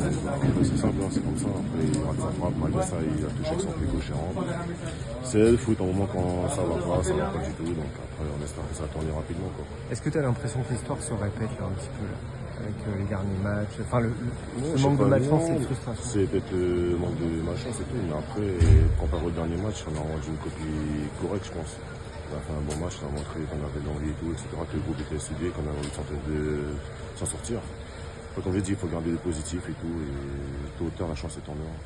Après, c'est simple, hein, c'est comme ça. Après, il rate sa frappe, malgré ça, il a touché avec son pied gauche et rentre. C'est le foot, au moment quand ça va pas du tout. Donc après, on espère que ça tourne rapidement, quoi. Est-ce que tu as l'impression que l'histoire se répète là, un petit peu là, avec les derniers matchs? Enfin, Non, ce je sais manque de pas, malchance, non, c'est une frustration. c'est peut-être le manque de malchance et tout, mais après, comparé au dernier match, on a rendu une copie correcte, je pense. On a fait un bon match, on a montré qu'on avait l'envie et tout, etc., que le groupe était soudé, qu'on avait envie de s'en sortir. Après, comme j'ai dit, il faut garder le positif et tout, et tôt ou tard, la chance est en dehors.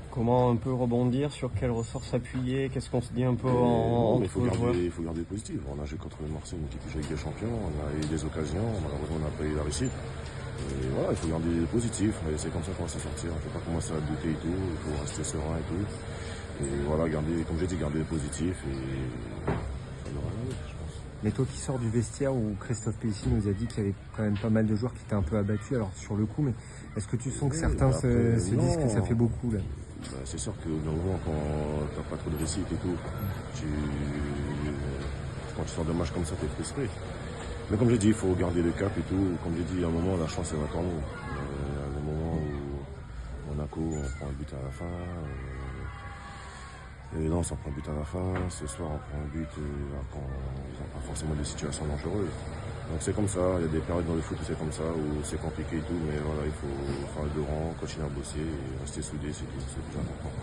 Comment un peu rebondir, sur quel ressort s'appuyer? Qu'est-ce qu'on se dit un peu Non, mais entre joueurs? il faut garder le positif. On a joué contre le Marseille, une équipe qui joue avec des champions, on a eu des occasions, malheureusement, on n'a pas eu la réussite. Et voilà, il faut garder le positif, et c'est comme ça qu'on va s'en sortir. On ne peut pas commencer à douter et tout, il faut rester serein et tout. Et voilà, garder, comme j'ai dit, garder le positif et ça devrait aller, je pense. Mais toi qui sors du vestiaire où Christophe Pellissier nous a dit qu'il y avait quand même pas mal de joueurs qui étaient un peu abattus, alors sur le coup, mais est-ce que tu sens que certains se disent que ça fait beaucoup là? Bah, c'est sûr que dans le moment, quand tu n'as pas trop de réussite et tout, quand tu sors de match comme ça, tu es frustré. Mais comme j'ai dit, il faut garder le cap et tout. Comme j'ai dit, à un moment, la chance, elle va attendre. Il y a le moment où Monaco, on prend un but à la fin. Et là, on s'en prend un but à la fin. Ce soir, on prend un but. Ils n'ont pas forcément des situations dangereuses. Donc c'est comme ça. Il y a des périodes dans le foot où c'est comme ça, où c'est compliqué et tout. Mais voilà, il faut faire le deux rangs, continuer à bosser et rester soudé. C'est tout. C'est plus important.